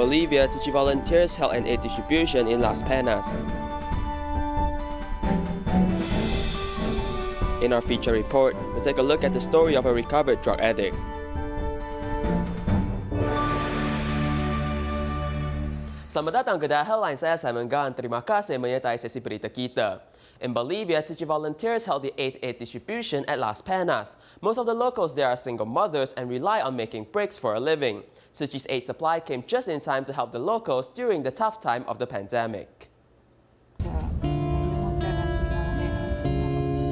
Bolivia, Tzu Chi volunteers held an aid distribution in Las Penas. In our feature report, we'll take a look at the story of a recovered drug addict. Selamat datang ke DaAi Headlines, saya Simon Gan. Terima kasih menyertai sesi berita kita. In Bolivia, Tzu Chi volunteers held the 8th aid distribution at Las Penas. Most of the locals there are single mothers and rely on making bricks for a living. Tzu Chi's aid supply came just in time to help the locals during the tough time of the pandemic.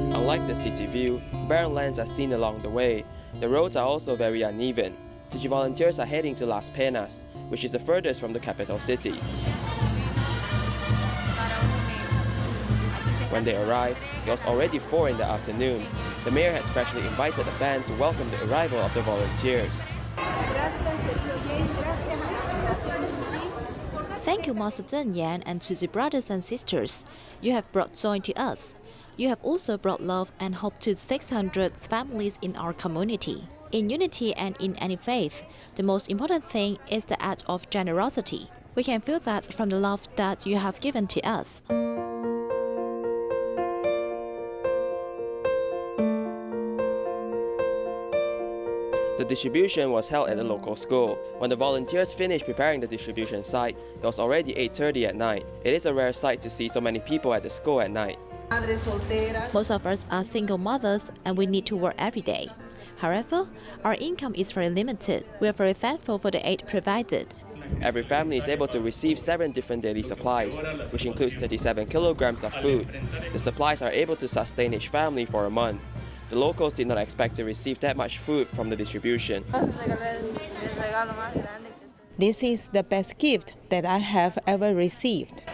Unlike the city view, barren lands are seen along the way. The roads are also very uneven. Tzu Chi volunteers are heading to Las Penas, which is the furthest from the capital city. When they arrived, it was already 4 in the afternoon. The mayor had specially invited a band to welcome the arrival of the volunteers. Thank you, Master Madan Yan and Tzu Chi brothers and sisters. You have brought joy to us. You have also brought love and hope to 600 families in our community. In unity and in any faith, the most important thing is the act of generosity. We can feel that from the love that you have given to us. The distribution was held at a local school. When the volunteers finished preparing the distribution site, it was already 8:30 at night. It is a rare sight to see so many people at the school at night. Most of us are single mothers and we need to work every day. However, our income is very limited. We are very thankful for the aid provided. Every family is able to receive 7 different daily supplies, which includes 37 kilograms of food. The supplies are able to sustain each family for a month. The locals did not expect to receive that much food from the distribution. This is the best gift that I have ever received.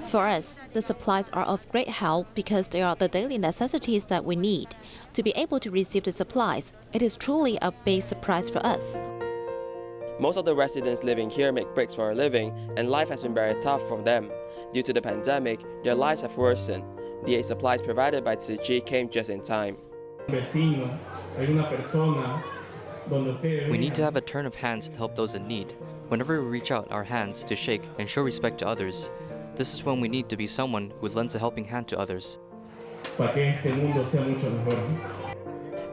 For us, the supplies are of great help because they are the daily necessities that we need. To be able to receive the supplies, it is truly a big surprise for us. Most of the residents living here make bricks for a living, and life has been very tough for them. Due to the pandemic, their lives have worsened. The aid supplies provided by Tzu Chi came just in time. We need to have a turn of hands to help those in need. Whenever we reach out our hands to shake and show respect to others, this is when we need to be someone who lends a helping hand to others.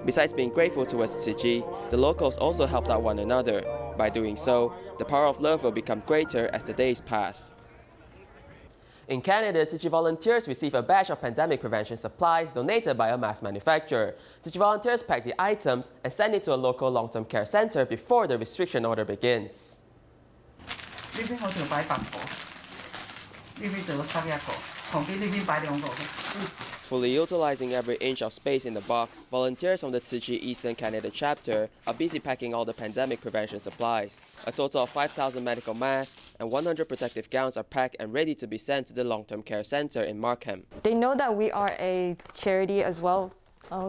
Besides being grateful towards Tzu Chi, the locals also helped out one another. By doing so, the power of love will become greater as the days pass. In Canada, Tzu Chi volunteers receive a batch of pandemic prevention supplies donated by a mass manufacturer. Tzu Chi volunteers pack the items and send it to a local long-term care center before the restriction order begins. Fully utilizing every inch of space in the box, volunteers from the Tzu Chi Eastern Canada chapter are busy packing all the pandemic prevention supplies. A total of 5,000 medical masks and 100 protective gowns are packed and ready to be sent to the long-term care center in Markham. They know that we are a charity as well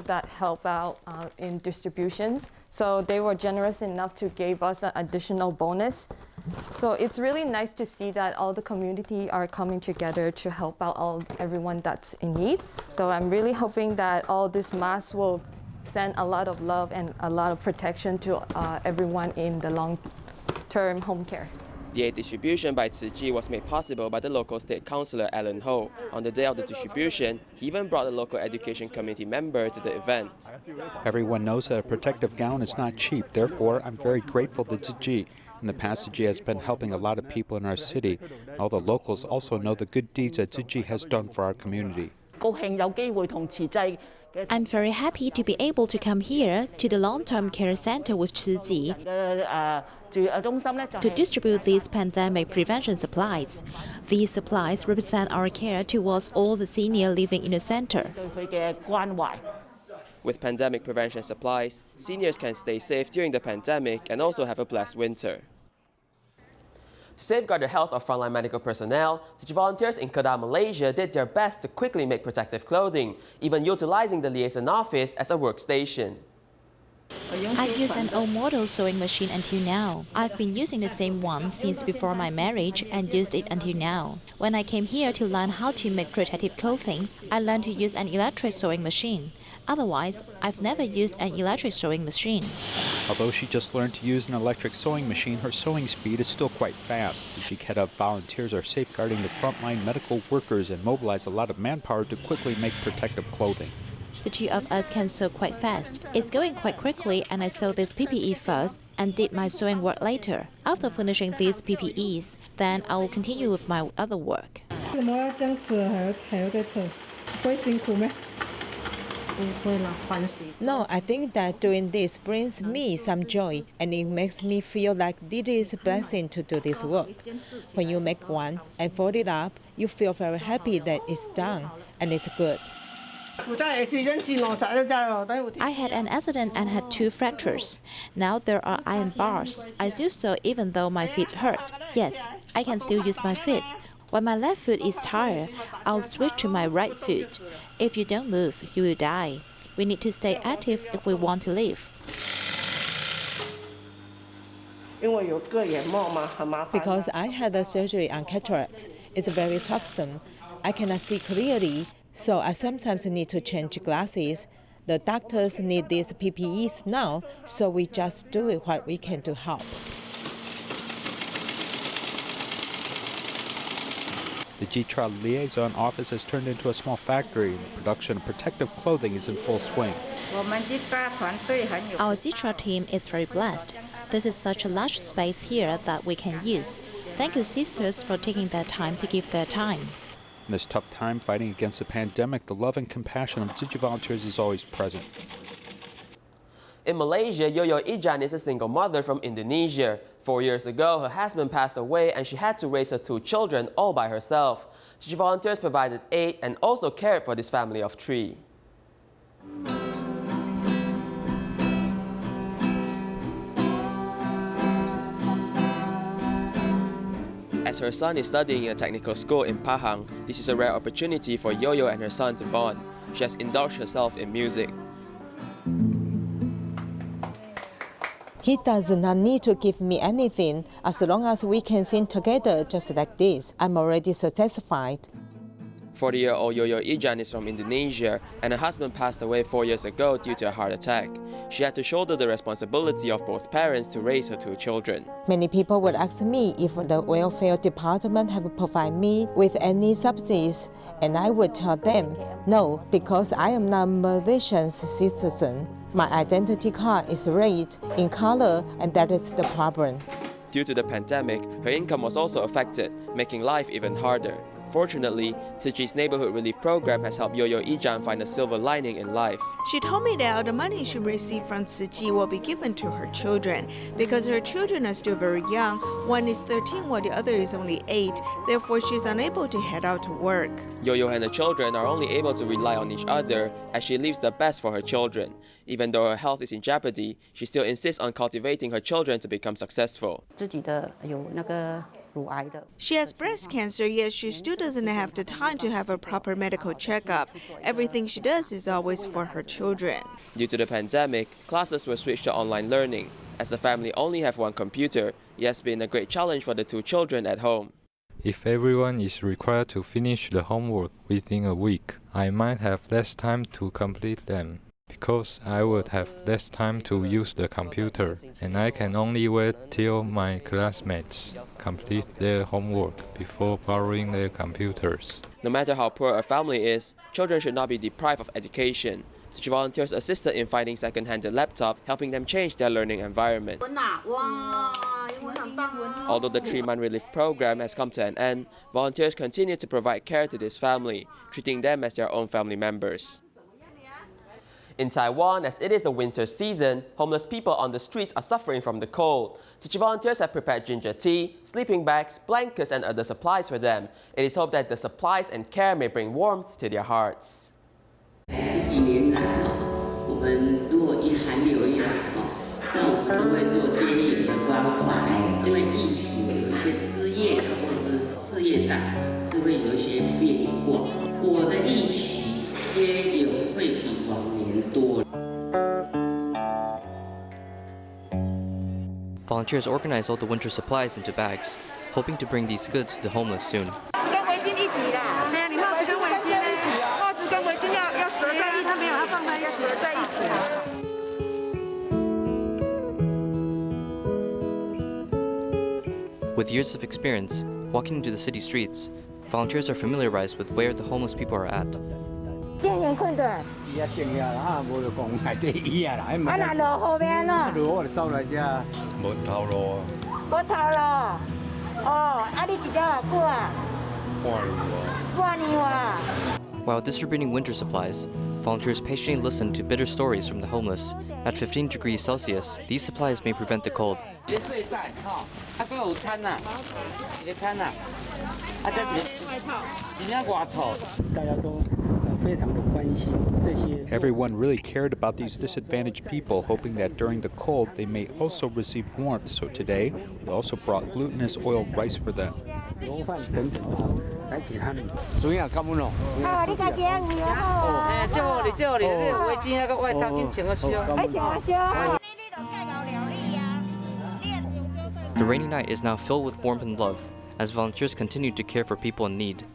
that help out in distributions. So they were generous enough to give us an additional bonus. So it's really nice to see that all the community are coming together to help out everyone that's in need. So I'm really hoping that all this masks will send a lot of love and a lot of protection to everyone in the long-term home care. The aid distribution by Tzu Chi was made possible by the local state councillor Alan Ho. On the day of the distribution, he even brought a local education committee member to the event. Everyone knows that a protective gown is not cheap. Therefore, I'm very grateful to Tzu Chi. In the past, Tzu Chi has been helping a lot of people in our city. All the locals also know the good deeds that Tzu Chi has done for our community. I'm very happy to be able to come here to the long-term care center with Tzu Chi to distribute these pandemic prevention supplies. These supplies represent our care towards all the seniors living in the center. With pandemic prevention supplies, seniors can stay safe during the pandemic and also have a blessed winter. To safeguard the health of frontline medical personnel, Tzu Chi volunteers in Kedah, Malaysia did their best to quickly make protective clothing, even utilizing the liaison office as a workstation. I've used an old model sewing machine until now. I've been using the same one since before my marriage and used it until now. When I came here to learn how to make protective clothing, I learned to use an electric sewing machine. Otherwise, I've never used an electric sewing machine. Although she just learned to use an electric sewing machine, her sewing speed is still quite fast. The Kedah volunteers are safeguarding the frontline medical workers and mobilize a lot of manpower to quickly make protective clothing. The two of us can sew quite fast. It's going quite quickly, and I sewed this PPE first and did my sewing work later. After finishing these PPEs, then I will continue with my other work. No, I think that doing this brings me some joy, and it makes me feel like this is a blessing to do this work. When you make one and fold it up, you feel very happy that it's done and it's good. I had an accident and had 2 fractures. Now there are iron bars. I still sew even though my feet hurt. Yes, I can still use my feet. When my left foot is tired, I'll switch to my right foot. If you don't move, you will die. We need to stay active if we want to live. Because I had a surgery on cataracts, it's very troublesome. I cannot see clearly, so I sometimes need to change glasses. The doctors need these PPEs now, so we just do what we can to help. The Kedah liaison office has turned into a small factory, and the production of protective clothing is in full swing. Our Kedah team is very blessed. This is such a large space here that we can use. Thank you, sisters, for taking their time to give their time. In this tough time fighting against the pandemic, the love and compassion of Tzu Chi volunteers is always present. In Malaysia, Yoyoh Ijan is a single mother from Indonesia. 4 years ago, her husband passed away and she had to raise her 2 children all by herself. Tzu Chi volunteers provided aid and also cared for this family of 3. As her son is studying in a technical school in Pahang, this is a rare opportunity for Yoyoh and her son to bond. She has indulged herself in music. He does not need to give me anything. As long as we can sing together just like this, I'm already satisfied. 40-year-old Yoyoh Ijan is from Indonesia, and her husband passed away 4 years ago due to a heart attack. She had to shoulder the responsibility of both parents to raise her 2 children. Many people would ask me if the welfare department have provided me with any subsidies, and I would tell them no, because I am not a Malaysian citizen. My identity card is red in color, and that is the problem. Due to the pandemic, her income was also affected, making life even harder. Fortunately, Tzu Chi's neighborhood relief program has helped Yoyoh Ijan find a silver lining in life. She told me that all the money she received from Tzu Chi will be given to her children because her children are still very young. One is 13 while the other is only 8. Therefore, she's unable to head out to work. Yoyoh and her children are only able to rely on each other as she leaves the best for her children. Even though her health is in jeopardy, she still insists on cultivating her children to become successful. She has breast cancer, yet she still doesn't have the time to have a proper medical checkup. Everything she does is always for her children. Due to the pandemic, classes were switched to online learning. As the family only have 1 computer, it has been a great challenge for the 2 children at home. If everyone is required to finish the homework within a week, I might have less time to complete them. Because I would have less time to use the computer, and I can only wait till my classmates complete their homework before borrowing their computers. No matter how poor a family is, children should not be deprived of education. Tzu Chi volunteers assisted in finding second-hand laptops, helping them change their learning environment. Although the 3-month relief program has come to an end, volunteers continue to provide care to this family, treating them as their own family members. In Taiwan, as it is the winter season, homeless people on the streets are suffering from the cold. Tzu Chi volunteers have prepared ginger tea, sleeping bags, blankets, and other supplies for them. It is hoped that the supplies and care may bring warmth to their hearts. 10几年来我们如果一寒流一来那我们都会做接应的关怀，因为疫情有一些失业或是事业上是会有一些变化。我的疫情接有会比往年多。 Volunteers organize all the winter supplies into bags, hoping to bring these goods to the homeless soon. With years of experience, walking into the city streets, volunteers are familiarized with where the homeless people are at. While distributing winter supplies, volunteers patiently listen to bitter stories from the homeless. At 15 degrees Celsius, these supplies may prevent the cold. Everyone really cared about these disadvantaged people, hoping that during the cold they may also receive warmth. So today, we also brought glutinous oil rice for them. The rainy night is now filled with warmth and love, as volunteers continue to care for people in need.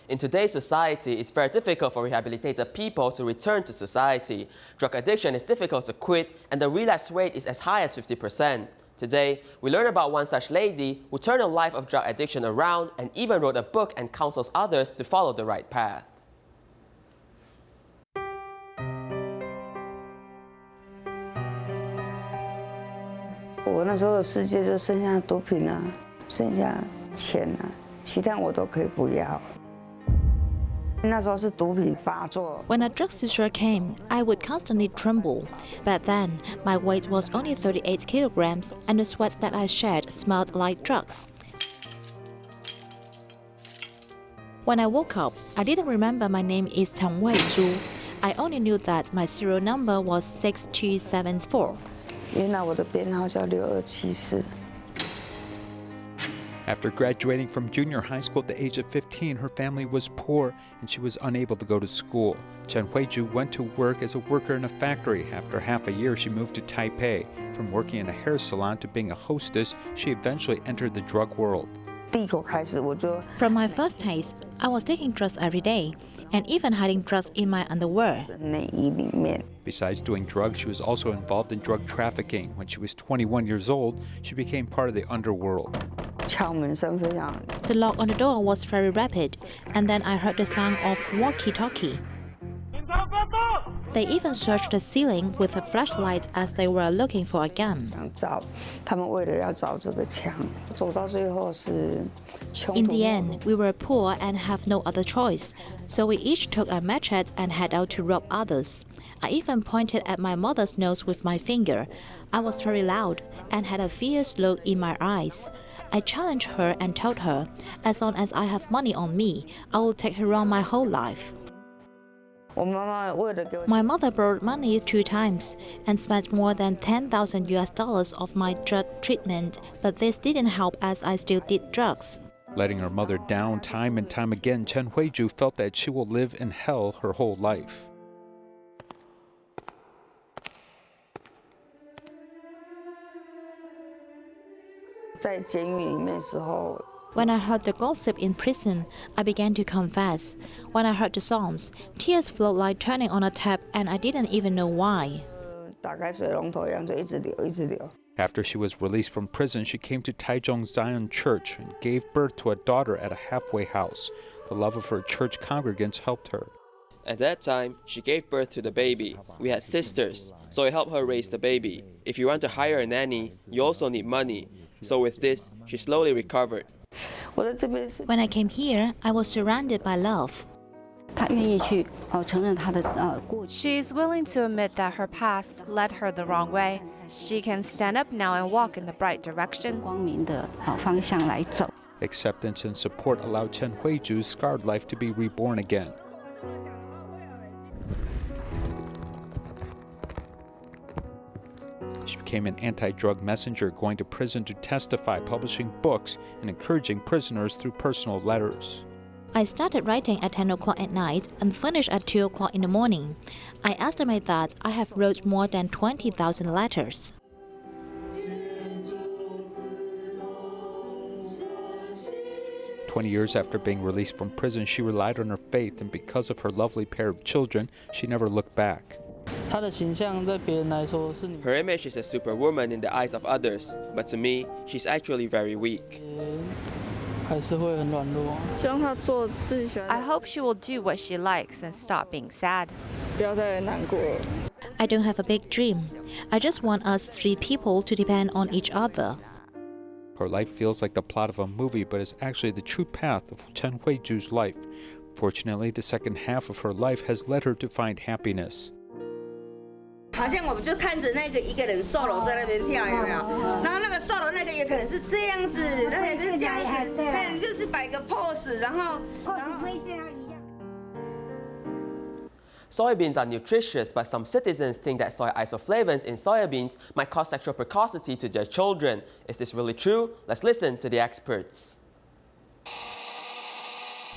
In today's society, it's very difficult for rehabilitated people to return to society. Drug addiction is difficult to quit, and the relapse rate is as high as 50%. Today, we learn about one such lady who turned the life of drug addiction around and even wrote a book and counsels others to follow the right path. When a drug seizure came, I would constantly tremble. But then, my weight was only 38 kilograms, and the sweat that I shed smelled like drugs. When I woke up, I didn't remember my name is Tzu. I only knew that my serial number was 6274. After graduating from junior high school at the age of 15, her family was poor and she was unable to go to school. Chen Huiju went to work as a worker in a factory. After half a year, she moved to Taipei. From working in a hair salon to being a hostess, she eventually entered the drug world. From my first taste, I was taking drugs every day, and even hiding drugs in my underwear. Besides doing drugs, she was also involved in drug trafficking. When she was 21 years old, she became part of the underworld. The lock on the door was very rapid, and then I heard the sound of walkie-talkie. They even searched the ceiling with a flashlight as they were looking for a gun. In the end, we were poor and have no other choice, so we each took a machete and head out to rob others. I even pointed at my mother's nose with my finger. I was very loud and had a fierce look in my eyes. I challenged her and told her, as long as I have money on me, I will take her on my whole life. My mother borrowed money 2 times and spent more than $10,000 of my drug treatment, but this didn't help as I still did drugs. Letting her mother down time and time again, Chen Huiju felt that she will live in hell her whole life. When I heard the gossip in prison, I began to confess. When I heard the songs, tears flowed like turning on a tap, and I didn't even know why. After she was released from prison, she came to Taichung Zion Church and gave birth to a daughter at a halfway house. The love of her church congregants helped her. At that time, she gave birth to the baby. We had sisters, so I helped her raise the baby. If you want to hire a nanny, you also need money. So with this, she slowly recovered. When I came here, I was surrounded by love. She is willing to admit that her past led her the wrong way. She can stand up now and walk in the bright direction. Acceptance and support allowed Chen Huiju's scarred life to be reborn again. She became an anti-drug messenger, going to prison to testify, publishing books, and encouraging prisoners through personal letters. I started writing at 10 o'clock at night and finished at 2 o'clock in the morning. I estimate that I have wrote more than 20,000 letters. Years after being released from prison, she relied on her faith, and because of her lovely pair of children, she never looked back. Her image is a superwoman in the eyes of others, but to me, she's actually very weak. I hope she will do what she likes and stop being sad. I don't have a big dream. I just want us 3 people to depend on each other. Her life feels like the plot of a movie, but is actually the true path of Chen Huiju's life. Fortunately, the second half of her life has led her to find happiness. 好像我们就看着那个一个人solo在那边跳，有没有？然后那个solo那个也可能是这样子，那个就是这样子，对，你就是摆个 pose， 然后会这样一样。 Soybeans are nutritious, but some citizens think that soy isoflavones in soybeans might cause sexual precocity to their children. Is this really true? Let's listen to the experts.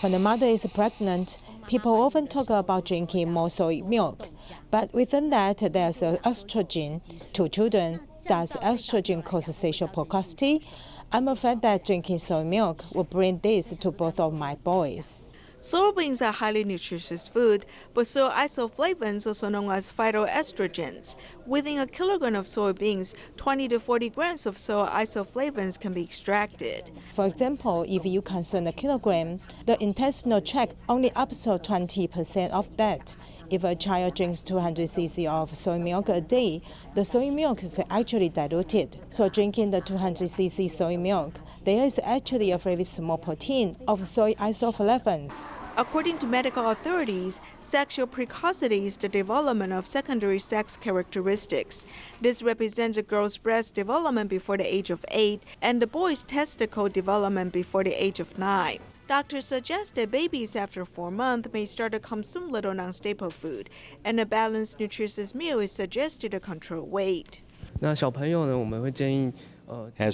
When the mother is pregnant, people often talk about drinking more soy milk. But within that, there's estrogen. To children, does estrogen cause sexual precocity? I'm afraid that drinking soy milk will bring this to both of my boys. Soybeans are highly nutritious food, but soy isoflavones, also known as phytoestrogens. Within a kilogram of soybeans, 20 to 40 grams of soy isoflavones can be extracted. For example, if you consume a kilogram, the intestinal tract only absorbs 20% of that. If a child drinks 200 cc of soy milk a day, the soy milk is actually diluted. So drinking the 200 cc soy milk, there is actually a very small protein of soy isoflavones. According to medical authorities, sexual precocity is the development of secondary sex characteristics. This represents a girl's breast development before the age of 8 and the boy's testicle development before the age of 9. Doctors suggest that babies after 4 months may start to consume little non-staple food, and a balanced, nutritious meal is suggested to control weight. As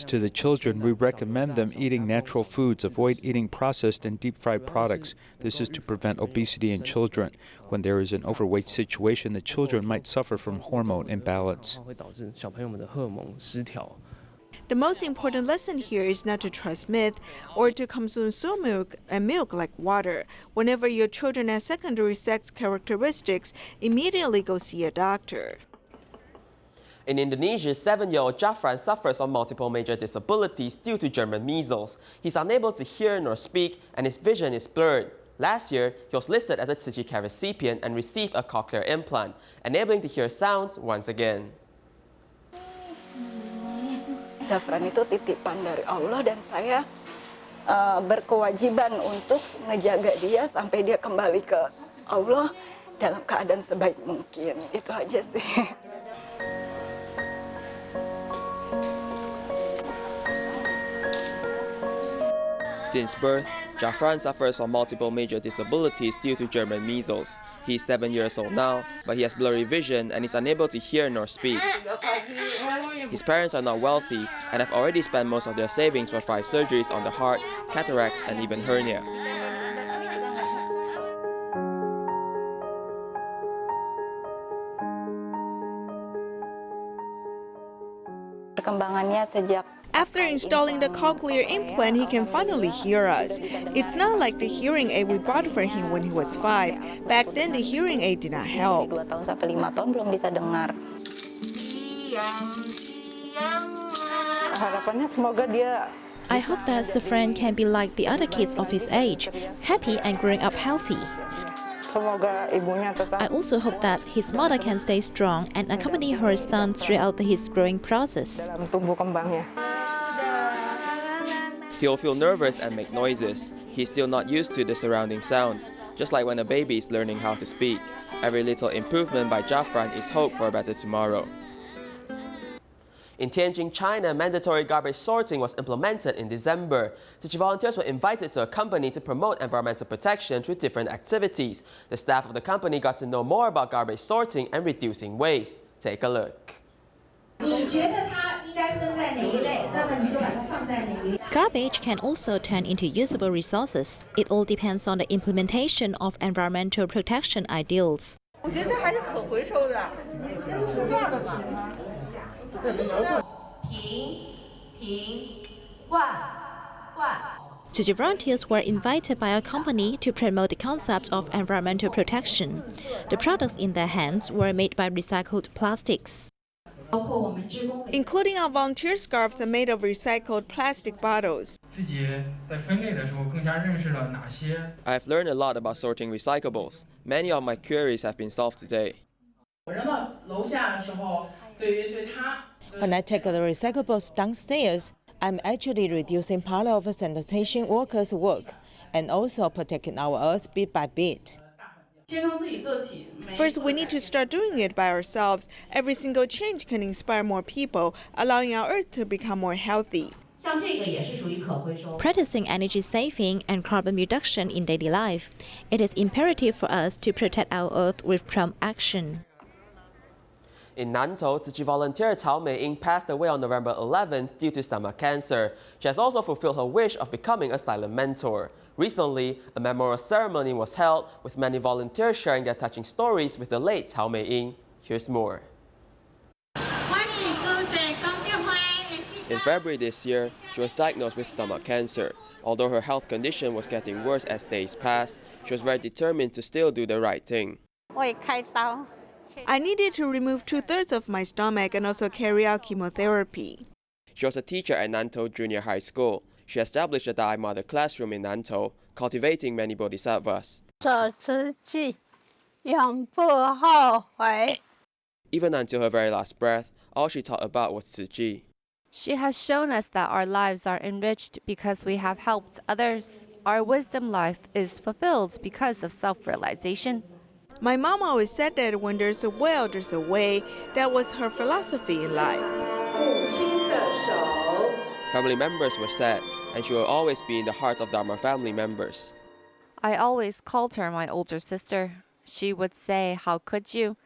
to the children, we recommend them eating natural foods, avoid eating processed and deep-fried products. This is to prevent obesity in children. When there is an overweight situation, the children might suffer from hormone imbalance. The most important lesson here is not to trust myth or to consume soy milk and milk like water. Whenever your children have secondary sex characteristics, immediately go see a doctor. In Indonesia, 7-year-old Jafran suffers from multiple major disabilities due to German measles. He's unable to hear nor speak, and his vision is blurred. Last year, he was listed as a Tzu Chi recipient and received a cochlear implant, enabling to hear sounds once again. Jafran itu titipan dari Allah dan saya berkewajiban untuk ngejaga dia sampai dia kembali ke Allah dalam keadaan sebaik mungkin. Itu aja sih. Since birth, Jafran suffers from multiple major disabilities due to German measles. He's 7 years old now, but he has blurry vision and is unable to hear nor speak. His parents are not wealthy and have already spent most of their savings for 5 surgeries on the heart, cataracts, and even hernia. Perkembangannya sejak After installing the cochlear implant, he can finally hear us. It's not like the hearing aid we bought for him when he was 5. Back then, the hearing aid did not help. 2 tahun sampai 5 tahun belum bisa dengar. Harapannya semoga dia I hope that Zafran can be like the other kids of his age, happy and growing up healthy. semoga ibunya tetap I also hope that his mother can stay strong and accompany her son throughout his growing process. dalam tumbuh kembangnya. He'll feel nervous and make noises. He's still not used to the surrounding sounds, just like when a baby is learning how to speak. Every little improvement by Jafran is hope for a better tomorrow. In Tianjin, China, mandatory garbage sorting was implemented in December. Tzu Chi volunteers were invited to a company to promote environmental protection through different activities. The staff of the company got to know more about garbage sorting and reducing waste. Take a look. Garbage can also turn into usable resources. It all depends on the implementation of environmental protection ideals. Tzu Chi volunteers were invited by a company to promote the concept of environmental protection. The products in their hands were made by recycled plastics. Including our volunteer scarves are made of recycled plastic bottles. I have learned a lot about sorting recyclables. Many of my queries have been solved today. When I take the recyclables downstairs, I'm actually reducing part of sanitation workers' work and also protecting our earth bit by bit. First, we need to start doing it by ourselves. Every single change can inspire more people, allowing our earth to become more healthy. Practicing energy saving and carbon reduction in daily life, it is imperative for us to protect our earth with prompt action. In Nantou, Tzu Chi volunteer Cao Mei-ying passed away on November 11th due to stomach cancer. She has also fulfilled her wish of becoming a silent mentor. Recently, a memorial ceremony was held with many volunteers sharing their touching stories with the late Cao Mei-ying. Here's more. In February this year, she was diagnosed with stomach cancer. Although her health condition was getting worse as days passed, she was very determined to still do the right thing. I needed to remove 2/3 of my stomach and also carry out chemotherapy. She was a teacher at Nantou Junior High School. She established a DaAi Mother classroom in Nantou, cultivating many bodhisattvas. Even until her very last breath, all she taught about was Tzu Chi. She has shown us that our lives are enriched because we have helped others. Our wisdom life is fulfilled because of self-realization. My mom always said that when there's a will, there's a way. That was her philosophy in life. Family members were sad, and she will always be in the hearts of Dharma family members. I always called her my older sister. She would say, "How could you?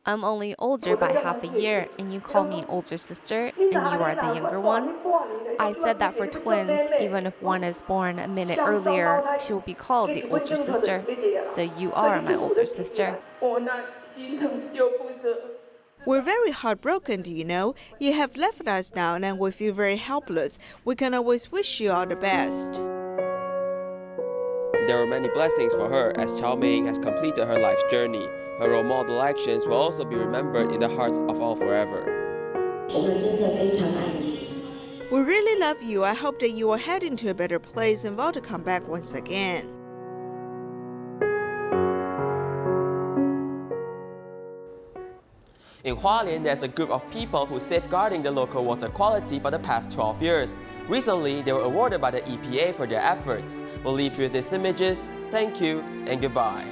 I'm only older by half a year, and you call me older sister, and you are the younger one." I said that for twins, even if one is born a minute earlier, she will be called the older sister. So you are my older sister. We're very heartbroken, do you know? You have left us now and we feel very helpless. We can always wish you all the best. There were many blessings for her as Cao Mei-ying has completed her life's journey. Her role model actions will also be remembered in the hearts of all forever. We really love you. I hope that you will head into a better place and vow to come back once again. In Hualien, there's a group of people who are safeguarding the local water quality for the past 12 years. Recently, they were awarded by the EPA for their efforts. We'll leave you with these images. Thank you and goodbye.